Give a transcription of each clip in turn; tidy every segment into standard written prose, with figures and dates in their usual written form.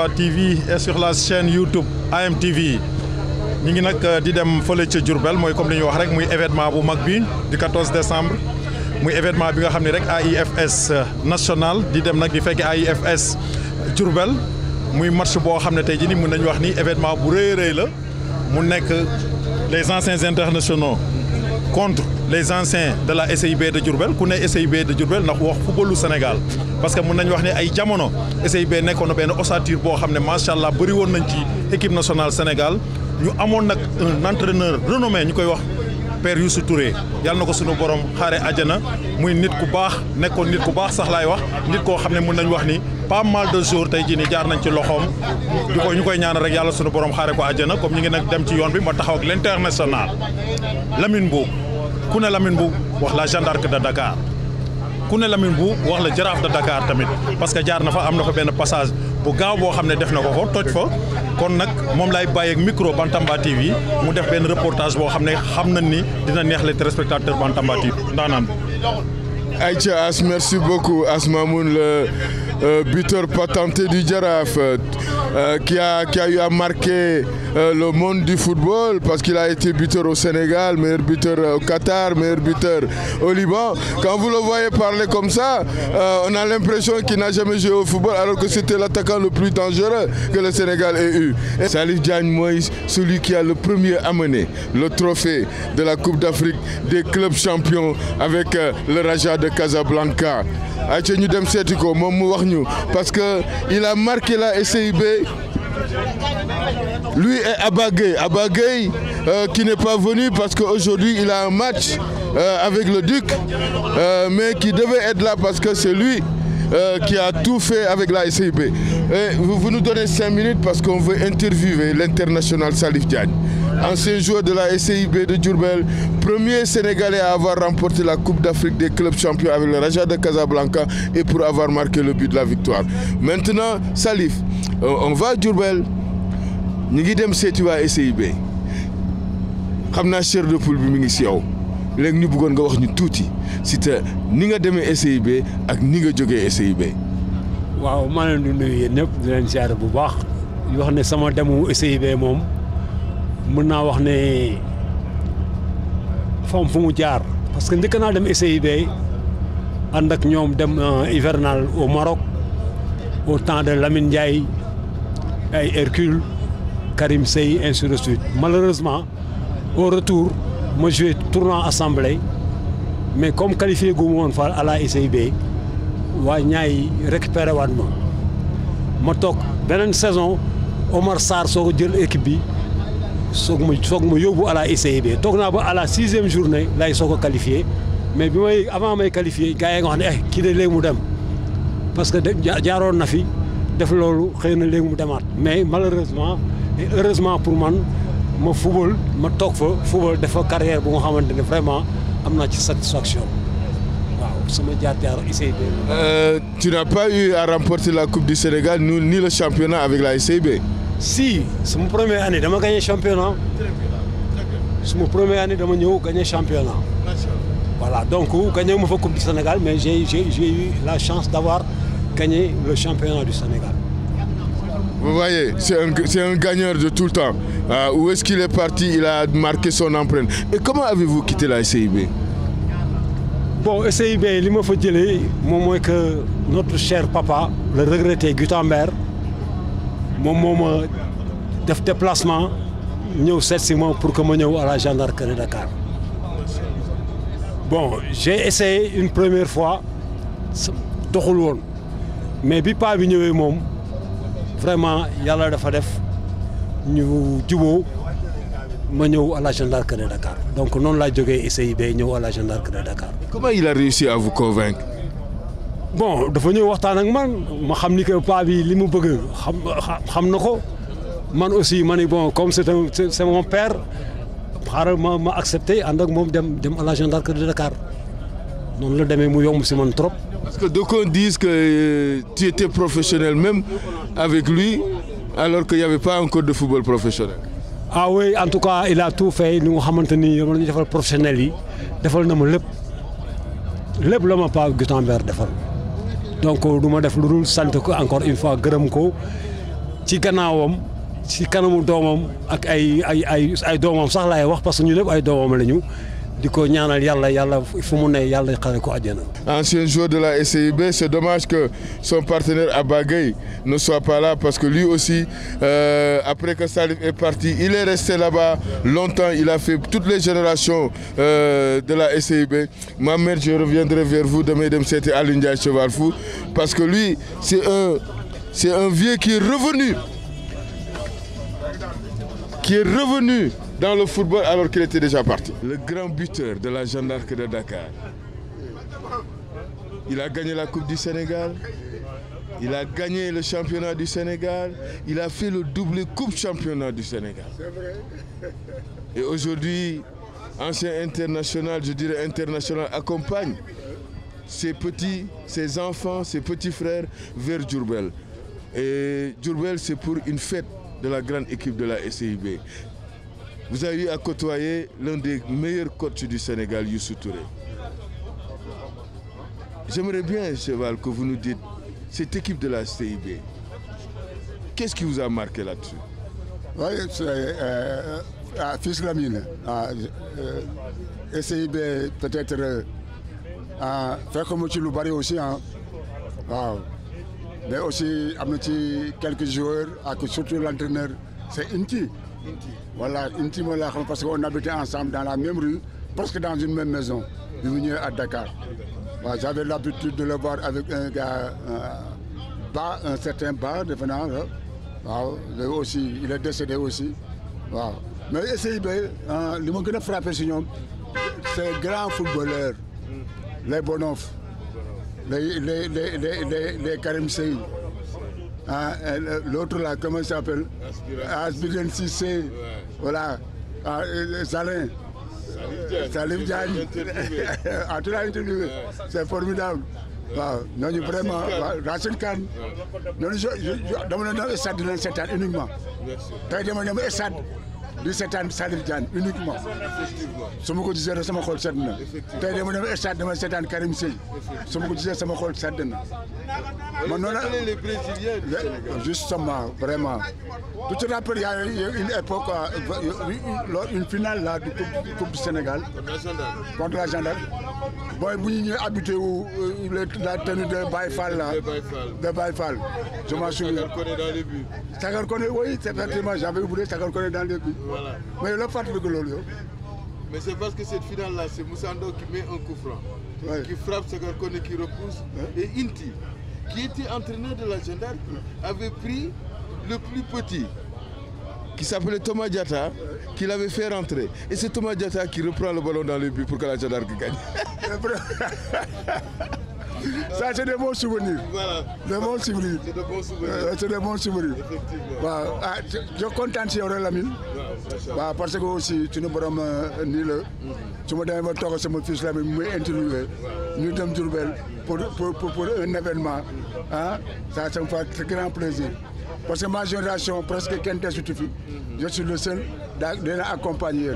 Bantamba TV et sur la chaîne YouTube AMTV ñi ngi nag di dem fële ca Diourbel mooy comme li ñuy wax rek muy événement bu mag bi du 14 décembre muy événement bi nga xam ne rek AIFS national di dem nag di fekk AIFS Diourbel muy match boo xam ne tey jii nii mën nañu wax ni événement bu rëy a rëy la mu nekk les anciens internationaux contre les anciens de la SIB de Diourbel ku ne SIB de Diourbel ndax wax footballu Sénégal parce que mën nañu wax ne ay jamono SIB nekkoon na benn ossature boo xam ne macha allah bëri woon nañ ci équipe nationale Sénégal ñu amoon nag un entraîneur renommé ñu koy wax Père Youssou Touré yàlla na ko sunu borom xaare àjjana muy nit ku baax nekkoon nit ku baax sax laay wax nit koo xam ne mën nañu wax ni pas mal de jours tey jii nii jaar nañ ci loxoom ñu koy ñaanal rek yàlla sunu borom xaare ko àjjana comme ñu ngi nag dem ci yoon bi ma taxaw ak l'international Lamine Mboup ku ne Lamine Mboup wax la Jeanne d'Arc de Dakar ku ne Lamine Mboup wax la Jaraaf de Dakar tamit parce que jaar na fa am na fa benn passage bu gaaw boo xam ne def na ko toj fa kon nag moom laay bàyyi ak micro Bantamba TV mu def benn reportage boo xam ne xam nañ ni dina neex les téléspectateurs Bantamba TV ndaanaan Aïcha As, merci beaucoup Asmamoun, le buteur patenté du Jaraaf, qui a eu à marquer le monde du football parce qu'il a été buteur au Sénégal, meilleur buteur au Qatar, meilleur buteur au Liban. Quand vous le voyez parler comme ça, on a l'impression qu'il n'a jamais joué au football alors que c'était l'attaquant le plus dangereux que le Sénégal ait eu. Et Salif Diagne Moïse, celui qui a le premier amené le trophée de la Coupe d'Afrique des clubs champions avec le Raja de Casablanca. Aïcha ñu dem seeti ko moom mu wax ñu parce que il a marqué la SIB. Lui et Abba Gueye qui n'est pas venu parce qu'aujourd'hui il a un match avec le Duc mais qui devait être là parce que c'est lui qui a tout fait avec la SIB. Et vous nous donnez 5 minutes parce qu'on veut interviewer l'international Salif Diagne, ancien joueur de la SIB de Diourbel, premier Sénégalais à avoir remporté la Coupe d'Afrique des clubs champions avec le Raja de Casablanca et pour avoir marqué le but de la victoire. Maintenant, Salif, on va à Diourbel, ñu ngi dem seeti waa SIB xam naa chair de poule bi mi ngi si yow léegi ñu bëggoon nga wax ñu tuuti si te ni nga demee SIB ak ni nga jógee SIB. waaw maa leen di nuyu yéen ñëpp di leen ziare bu baax di wax ne sama demu SIB moom mën naa wax ne fam fu mu jaar parce que njëkk naa dem SIB ànd ak ñoom dem hivernal au Maroc au temps de Lamine Ndiaye ay Hercule Karim Sey ainsi de suite. Malheureusement au retour ma joué tournoi assemblée mais comme qualifié gu ma woon fa à la SIB waa ñaay récupéré waat ma toog beneen saison Omar Sarr soo ko jël équipe bi soog ma yóbbu à la SIB toog naa ba à la 6e journée lay soo ko qualifié mais bi may avant may qualifié gars yi nga wax ne kii de léegi mu dem parce que jaaroon na fi def loolu xëy na léegi mu demaat mais malheureusement et heureusement pour man ma football ma toog fa football dafa carrière bu nga xamante ne vraiment am naa ci satisfaction waaw sama jaar SIB. Tu n'as pas eu à remporter la Coupe du Sénégal ni le championnat avec la SIB. Si sama première année dama gagné championnat sama première année dama ñëw gagné championnat. Voilà donc gagné ma fa Coupe du Sénégal mais j'ai eu la chance d'avoir gagné le championnat du Sénégal. Vous voyez, c'est un gagneur de tout le temps. Où est-ce qu'il est parti, il a marqué son empreinte. Et comment avez-vous quitté la SIB? Bon, SIB, ce que je veux dire, que notre cher papa, le regretté Gutenberg, m'a fait déplacement pour que je vienne à la Jeanne d'Arc de Dakar. Bon, j'ai essayé une première fois, mais bi pas venu vraiment yàlla dafa def ñu juboo ma ñëw à la Jeanne d'Arc de Dakar donc noonu laa jógee SIB ñëw à la Jeanne d'Arc de Dakar. Comment il a réussi à vous convaincre? Bon dafa ñëw waxtaan ak man ma xam ni que paa bi li mu bëgg xam na ko man aussi ma ne bon comme c'est mon père xaaral ma accepté ànd ak moom dem à la Jeanne d'Arc de Dakar noonu la demee mu yomb si man trop. Parce que d'aucuns disent que tu étais professionnel même avec lui alors qu'il n'y avait pas encore de football professionnel. Ah oui, en tout cas, il a tout fait. Nous avons été professionnels. defal na ma lépp la ma Pape Gutenberg defal donc du ma def lu dul sant ko encore une fois gërëm ko ci gannaawam ci kanamu doomam ak ay doomam sax laay wax parce que ñu lépp ay doomam lañu di ko ñaanal yàlla fu mu ne yàlla xare ko àjjana. Ancien joueur de la SCIB, c'est dommage que son partenaire Abba Gueye ne soit pas là parce que lui aussi, après que Salif est parti, il est resté là-bas longtemps. Il a fait toutes les générations de la SCIB. Ma mère, je reviendrai vers vous demain de me citer Alioune Ndiaye Cheval Fou parce que lui, c'est un vieux qui est revenu. Dans le football alors qu'il était déjà parti. Le grand buteur de la Jeanne d'Arc de Dakar. Il a gagné la Coupe du Sénégal, il a gagné le championnat du Sénégal, il a fait le doublé Coupe championnat du Sénégal. Et aujourd'hui, ancien international, je dirais international, accompagne ses petits, ses enfants, ses petits frères vers Diourbel. Et Diourbel, c'est pour une fête de la grande équipe de la SCIB. Vous avez eu à côtoyer l'un des meilleurs coachs du Sénégal, Youssou Touré. J'aimerais bien, Cheval, que vous nous dites, cette équipe de la SCIB, qu'est-ce qui vous a marqué là-dessus? Oui, c'est Fils Lamine. SCIB peut-être fait comme tu le barres aussi. Mais aussi, quelques joueurs, surtout l'entraîneur, c'est Inti. Voilà, intimement parce qu'on habitait ensemble dans la même rue, presque dans une même maison, venu à Dakar. Voilà, j'avais l'habitude de le voir avec un gars, un certain bar devenant. Voilà, aussi, il est décédé aussi. Voilà. Mais SCIB, le monde qui a frappé sur nous, c'est les grands footballeurs, les Bonoff, les Karim Sey. L'autre là, comment il s'appelle? Asbiden Cissé, voilà, Salin, Salif Diagne, tu l'as interviewé, c'est formidable. Nous vraiment, Racine Khan, nous avons stade de 7 ans uniquement. Nous avons stade de 7 ans Salif Diagne uniquement. Si je disais que je suis stade, nous avons stade de 7 ans Karim Sey. Si je disais que je suis stade, les Brésiliens, justement, vraiment. Tu te rappelles, il y a une époque, une finale là, du Coupe du Sénégal contre la Jeanne d'Arc. Bon, vous êtes habitué où la tenue de Baïfal là. De Baïfal. Je m'en souviens. Sagar Koné dans les buts. Sagar Koné, oui, c'est effectivement, j'avais oublié Sagar Koné dans les buts. Voilà. Mais le fait que l'on. Mais c'est parce que cette finale-là, c'est Moussando qui met un coup franc, qui frappe Sagar Koné, qui repousse. Et Inti, qui était entraîneur de la Jeanne d'Arc, avait pris le plus petit, qui s'appelait Thomas Diatta, qui l'avait fait rentrer. Et c'est Thomas Diatta qui reprend le ballon dans le but pour que la Jeanne d'Arc gagne. Ça, c'est des bons souvenirs. Voilà. Des bons souvenirs. C'est de bons souvenirs. C'est des bons souvenirs. Effectivement. Je suis content de vous, Lamine. Parce que aussi, tu nous as dit que tu m'as dit que mon fils Lamine m'a interviewé. Nous sommes Diourbel pour un événement. Ça me fait très grand plaisir. Parce que ma génération, presque 15 suffit. Je suis le seul d'accompagner.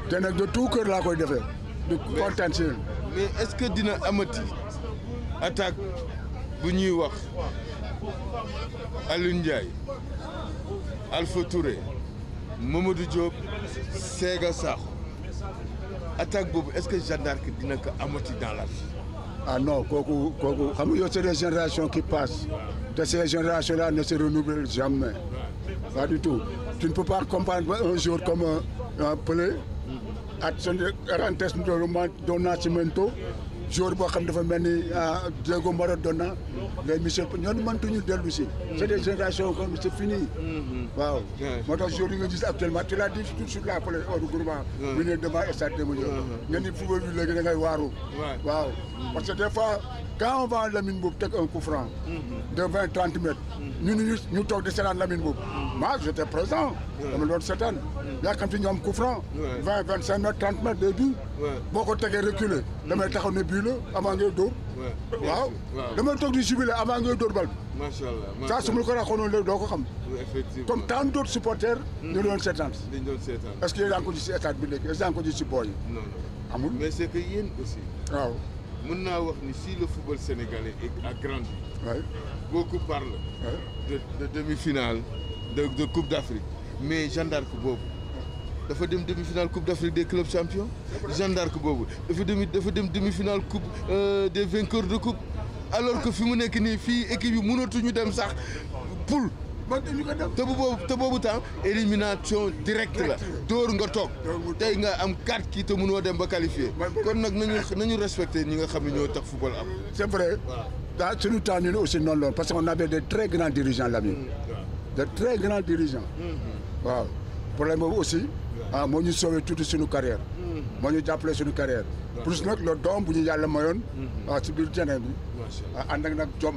De tout cœur, là, de faire. De content. Mais est-ce que Dina Amati attaque bu ñuy wax Alioune Ndiaye, Alpha Touré, Mamadou Diop, Sega Sakho, attaque boobu est-ce que Jeanne d'Arc dina ko amati dans la vie? Ah non, xam nga c'est des générations qui passent. Ces générations-là ne se renouvellent jamais. Pas du tout. Tu ne peux pas comprendre un jour comme un Pelé, à son rentrée de Nascimento, jour boo xam dafa mel ni Diego Maradona, les Michel ñoom mëntuñu dellu si. C'est des générations comme c'est fini. waaw moo tax jour yi nga gis actuellement tu l'as dit tout de suite là pour le regroupement. bu ñu devant stade Demba Diop. nga ni football bi léegi da ngay waaru. waaw parce que des fois quand on va Lamine Boub teg un coup franc de 20-30 mètres. ñu toog di seetaan Lamine Boub. moi j'étais présent. dama doon seetaan. yaa xam te ñoom coup franc. 20-25 mètres 30 mètres de but. boo ko tegee reculé. damay taxaw ne bii la avant ngay dóor. waaw damay toog di jubilé avant ngay dóor bal. macha allah saa su ma ko raxoon léegi doo ko xam. effectivement comme tant d'autres supporters. ñu doon seetaan. dañ doon seetaan. est-ce que yaa ngi ko gis si stade bi léegi est-ce que yaa ngi ko gis si booy yi. non non amul mais c'est que yéen aussi. waaw. mën naa wax ni si le football sénégalais a grandi. beaucoup parlent de demi-finale, de Coupe d'Afrique mais Jeanne d'Arc boobu dafa dem demi-finale Coupe d'Afrique des clubs champions. Jeanne d'Arc boobu dafa dem demi-finale Coupe des vainqueurs de coupe alors que fi mu nekk nii fii équipe yi mënatuñu dem sax poule. te boobu temps élimination directe la dóor nga toog tey nga am 4 kii te mënoo dem ba qualifié kon nag nañu respecté ñi nga xam ne ñoo tax football am. C'est vrai dans suñu temps ñun aussi noonu loolu parce qu'on avait de très grands dirigeants Lamine de très grands dirigeants waaw problème boobu aussi moo ñu sauvé tuuti suñu carrière moo ñu jàppale suñu carrière plus nag le doom bu ñu yàlla mayoon ci biir terrain bi ànd ak nag jom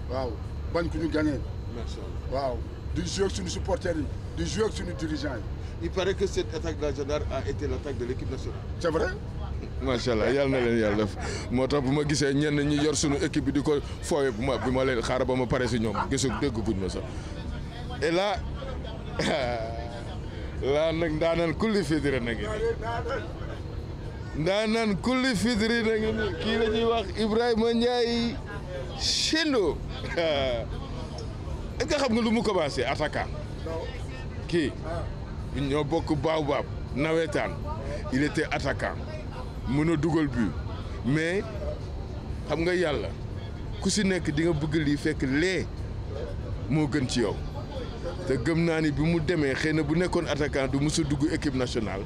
waaw bañ ku ñu gagné waaw di jouer ak suñu supporters yi di jouer ak suñu dirigeants yi. Il paraît que cette attaque de la Jeanne d'Arc a été l'attaque de l'équipe nationale. C'est vrai. macha allah yàlla na leen yàlla def moo tax bu ma gisee ñenn ñi yor suñu équipe bi di ko fooyee bi ma leen xaaral ba ma pare si ñoom gisul dégg guñ ma sax et là laa nag ndaanaan kulli fidri na ngi ndaanaan kulli fidri na ngi ni kii la ñuy wax Ibrahima Ndiaye Chindo est-ce que xam nga lu mu commencé attaquant kii ñoo bokk baobab nawetaan il était attaquant mën a dugal but mais xam nga yàlla ku si nekk di nga bëgg lii fekk lee moo gën ci yow te gëm naa ni bi mu demee xëy na bu nekkoon attaquant du mës a dugg équipe nationale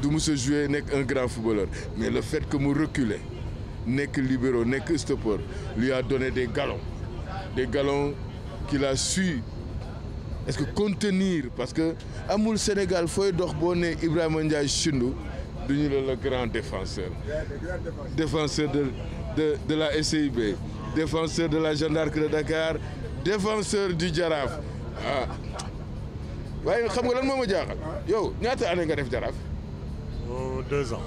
du mës a jouer nekk un grand footballeur mais le fait que mu reculer nekk libéro nekk stoppeur lui a donné des galons qu'il a su est-ce que contenir parce que amul Sénégal fooy dox boo ne Ibrahima Ndiaye Chindo duñu la le grand défenseur de la SCIB défenseur de la Jeanne d'Arc de Dakar défenseur du Jaraaf waaye xam nga lan moo ma jaaxal yow ñaata année nga def Jaraaf 2 ans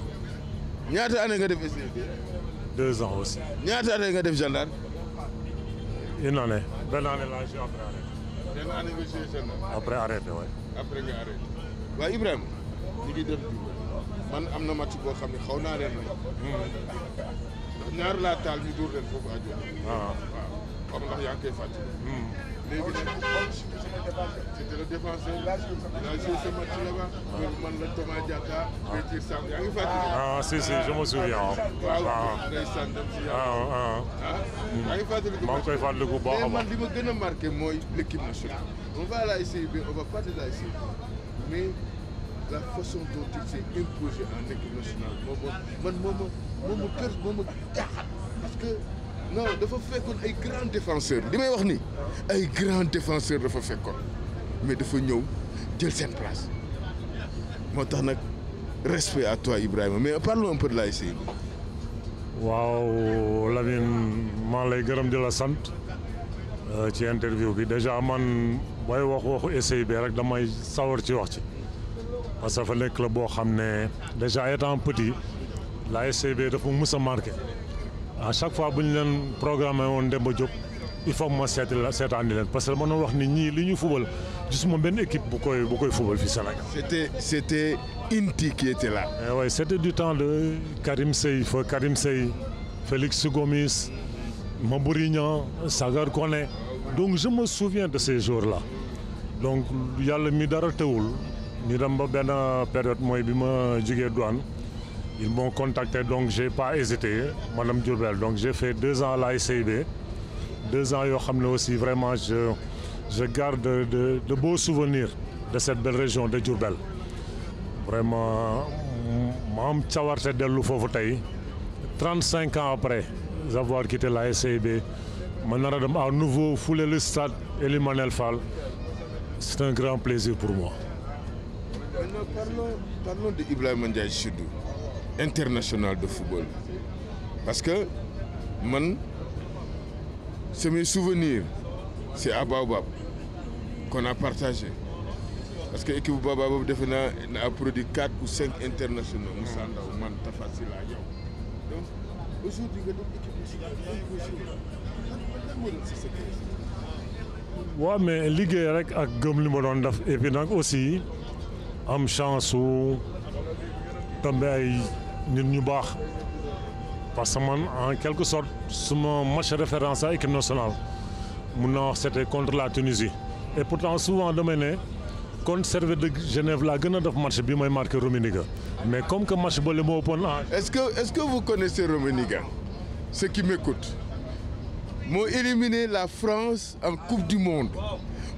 ñaata année nga def SCIB 2 ans aussi ñaata année nga def Jeanne d'Arc une année benn année laa joué après arrêté benn année nga joué Jeanne d'Arc après arrêté waay après nga arrêté waaye Ibrahima ñu ngi dem man am na match boo xam ne xaw naa leen ndax ñaar laa taal ñu dóor leen foofu ajo waaw xam ndax yaa ngi koy fàtte léegi nag c'était le défenseur il a joué ce match là-bas man la Thomas Diatta Bétir Samb yaa ngi fàtte si je me souviens waaw ngay sàndam si yaa ngi fàttali maa ngi koy fàttali bu baax a baax man li ma gën a marqué mooy l'équipe nationale on va à la SCIB on va partir de la SCIB mais la façon dont il s'est imposé en équipe nationale moom ma jaaxal parce que non dafa fekkoon ay grands défenseurs li may wax ni ay grands défenseurs dafa fekkoon mais dafa ñëw jël seen place moo tax nag respect à toi Ibrahima mais parlons un peu de la SCIB. waaw Lamine maa lay gërëm di la sant ci interview bi déjà man booy waxu SCIB rek damay sawar ci wax ci. parce que dafa nekk la boo xam ne déjà étant petit la SCIB dafa mus a marqué à chaque fois bu ñu leen programmé woon Demba Diop il faut ma seetaani leen parce que dama doon wax ni ñii li ñu fubal gisuma benn équipe bu koy fubal fii Sénégal. C'était Inti qui était là. Oui, c'était du temps de Karim Sey, Félix Gomis, Mabourignan, Sagar Koné. Donc je me souviens de ces jours-là. Donc yàlla mi dara teewul ñu dem ba benn période mooy bi ma jugee douane ils m'ont contacté donc j'ai pas hésité madame Diourbel donc j'ai fait 2 ans à la SCIB 2 ans yoo xam ne aussi vraiment je garde de beaux souvenirs de cette belle région de Diourbel vraiment ma am cawarte dellu foofu tey 35 ans après avoir quitté la SCIB ma nar a dem à nouveau fouler le stade Ely Manel Fall c'est un grand plaisir pour moi. Maintenant, parlons de Ibrahima Ndiaye Chindo, international de football. Parce que man, c'est mes souvenirs, c'est à Baobab qu'on a partagé. Parce que l'équipe Baobab a produit 4 ou 5 internationaux. Moussa Ndaw, man, Tafassi la yow. Donc, aujourd'hui, l'équipe nationale, waaw mais liggéey rek ak gëm li ma doon def et puis nag aussi am chance su tombe ay nit ñu baax parce que man en quelque sorte suma match référence à équipe nationale mun naa wax c'était contre la Tunisie et pourtant souvent damay ne contre Servette de Genève laa gën a def match bi mooy marqué Rummenigge mais comme que match ba le moo ëppoon Est-ce que vous connaissez Rummenigge? Ceux qui m'écoutent m'ont éliminé la France en Coupe du Monde.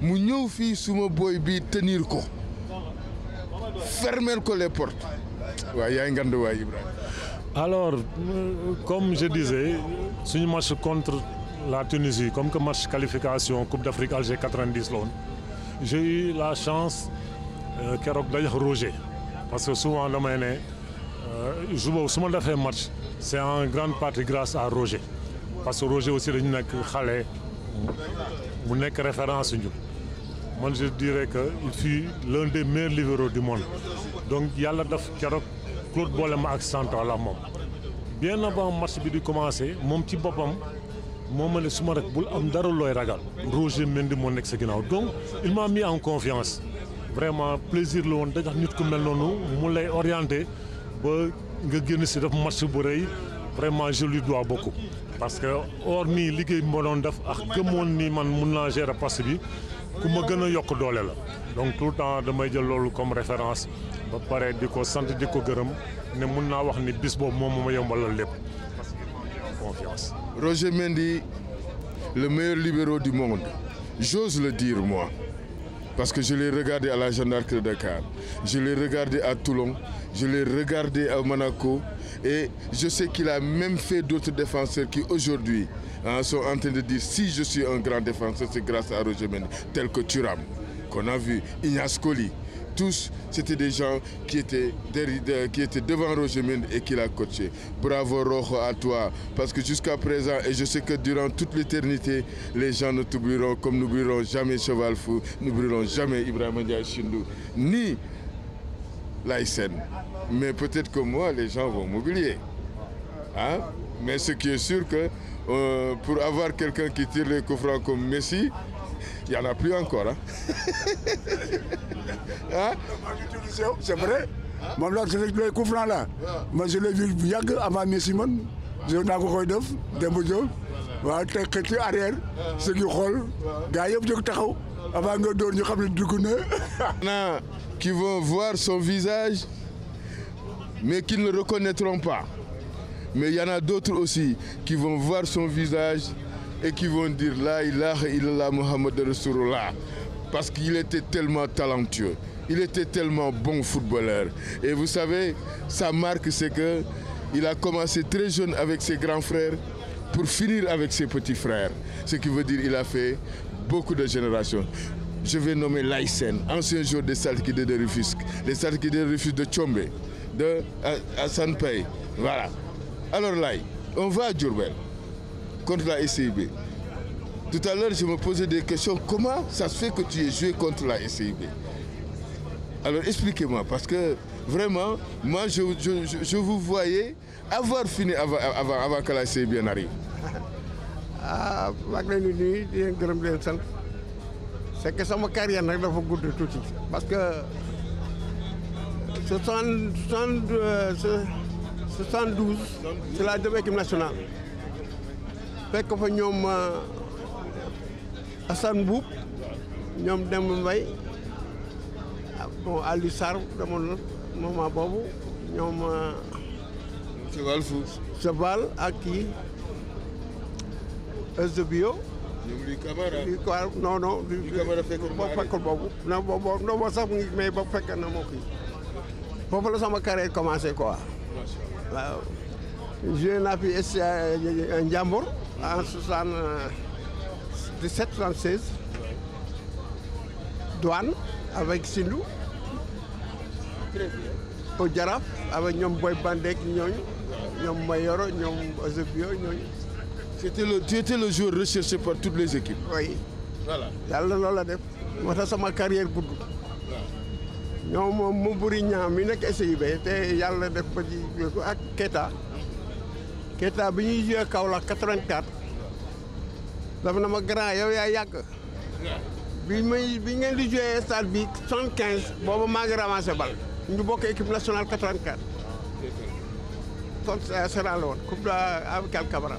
mu ñëw fii suma boy bi tenir ko fermer ko les portes. waaw yaay ngand waay Ibrahima. Alors comme je disais suñu match contre la Tunisie comme que match qualification Coupe d'Afrique Alger 90 la woon j'ai eu la chance keroog dajax Roger parce que souvent damay ne jour boobu su ma defee match c'est en grande partie grâce à Roger parce que Roger aussi dañu nekk xale mu nekk référence ñu man je dirais que il fut l'un des meilleurs libéraux du monde donc yàlla daf keroog Claude boole ma ak Santo la moom bien avant match bi di commencer moom ci boppam moo ma ne su ma rek bul am dara looy ragal Roger Mendy moo nekk sa ginnaaw donc il m'a mis en confiance vraiment plaisir la woon da tax nit ku mel noonu mu lay orienté ba nga génn si def match bu rëy vraiment je lui dois beaucoup parce que hormis liggéey bi ma doon def ak gëmoon ni man mun naa gérer poste bi ku ma gën a yokk doole la donc tout le temps damay jël loolu comme référence ba pare di ko sant di ko gërëm ne mun naa wax ni bis boobu moom ma yombalal lépp parce qu'il m'a mis en confiance. Roger Mendy, le meilleur libéro du monde. J'ose le dire moi, parce que je l'ai regardé à la Jeanne d'Arc de Dakar, je l'ai regardé à Toulon, je l'ai regardé à Monaco, et je sais qu'il a même fait d'autres défenseurs qui aujourd'hui sont en train de dire si je suis un grand défenseur, c'est grâce à Roger Mendy, tel que Thuram, qu'on a vu, Ignace Colli. Tous, c'était des gens qui étaient devant Roger Mendy et qui l'a coaché. Bravo Rojo à toi, parce que jusqu'à présent, et je sais que durant toute l'éternité, les gens ne t'oublieront comme n'oublieront jamais Cheval Fou, n'oublieront jamais Ibrahima Ndiaye Chindou, ni Laïsen. Mais peut-être que moi, les gens vont m'oublier. Hein? Mais ce qui est sûr que pour avoir quelqu'un qui tire les coups francs comme Messi, il n'y en a plus encore. Hein? Hein? C'est vrai. Moi, là, c'est les coups francs là. Moi, je l'ai vu avant Messi. Je n'ai pas encore de Dembojo. Voilà, tu es arrière. Ceux qui roulent, avant de donner du coup. Qui vont voir son visage, mais qui ne le reconnaîtront pas. Mais il y en a d'autres aussi qui vont voir son visage et qui vont dire La ilaha illallah Muhammad Rasulullah, parce qu'il était tellement talentueux, il était tellement bon footballeur. Et vous savez, sa marque, c'est qu'il a commencé très jeune avec ses grands frères pour finir avec ses petits frères. Ce qui veut dire qu'il a fait beaucoup de générations. Je vais nommer Laïsen, ancien joueur des Saltigués de Rufisque, des Saltigués de Rufisque de Tchombe, de Hassan Paye. Voilà. Alors Laï, on va à Diourbel contre la SCIB. Tout à l'heure, je me posais des questions. Comment ça se fait que tu aies joué contre la SCIB? Alors expliquez-moi, parce que vraiment, moi je vous voyais avoir fini avant que la SCIB n'arrive. Ah, c'est que sama carrière nag dafa gudd tuuti parce que 72 c'est la dem équipe nationale fekk fa ñoom Assane Mboup ñoom Demba Mbaye bon Aliou Sarr demoon moment boobu ñoom Cheval Fou Cheval ak kii Eusebio Lui Camara. Non, Lui Camara fekkul boobu. Non sax mu ngi mais ba fekk na moo kii. Foofu la sama carrière commencé quoi. waaw. Joué naa fi Ndiambour en 77 76. Douane avec Sindou. Très bien. Au Jaraaf avec ñoom Boy Bandek ñooñu. ñoom Mayoro ñoom Eusebio ñooñu. Tu étais le joueur recherché par toutes les équipes. Oui. Voilà. Yàlla loolu la def. moo tax sama carrière gudd. ñoom moom mu buri ñaam mi nekk SIB te yàlla def ba ci ak Keita. Keita bi ñuy joué Kaolack 84. dafa na ma grand yow yaa yàgg. bi ngeen di joué stade bi 75 boobu maa ngi ramassé bal. ñu bokk équipe nationale 84. contre Sénégal la woon coupe amical Camara.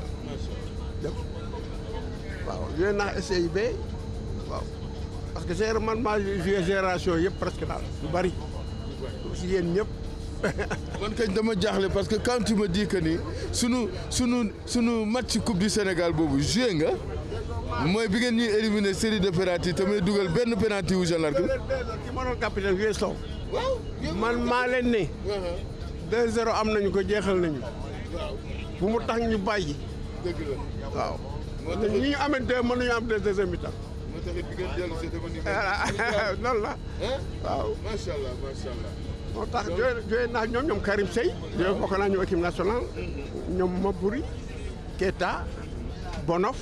waaw joué naa SIB waaw parce que man maa joué génération yëpp presque daal lu bari si yéen ñëpp. man kañ dama jaaxle parce que quand tu me dis que ni sunu match coupe du Sénégal boobu joué nga mooy bi ngeen ñuy éliminer série de penalty te may dugal benn penalty wu Jean Larc. ki ma doon capitaine Vieux Sow. man maa leen ne. 2-0 am nañu ko jeexal nañu. bu mu tax ñu bàyyi. dëgg la waaw. ñi ñu amee 2 mën nañu am 2 deuxième mi-temps. moo tax it bi ngeen dellu si dama ni. loolu la. waaw macha allah macha allah. moo tax joué naa ñoom Karim Seye. yooyu bokk naa ñoom équipe nationale. ñoom Maboury Keita Bonof.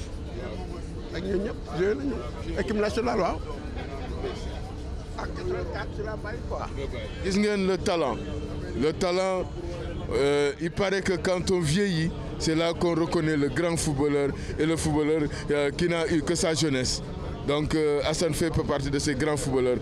ak ñun ñëpp joué nañu équipe nationale waaw. ak 84 ci la bàyyi quoi. gis ngeen le talent il paraît que quand on vieillit c'est là qu'on reconnaît le grand footballeur et le footballeur qui n'a eu que sa jeunesse. Donc Assane fait partie de ces grands footballeurs.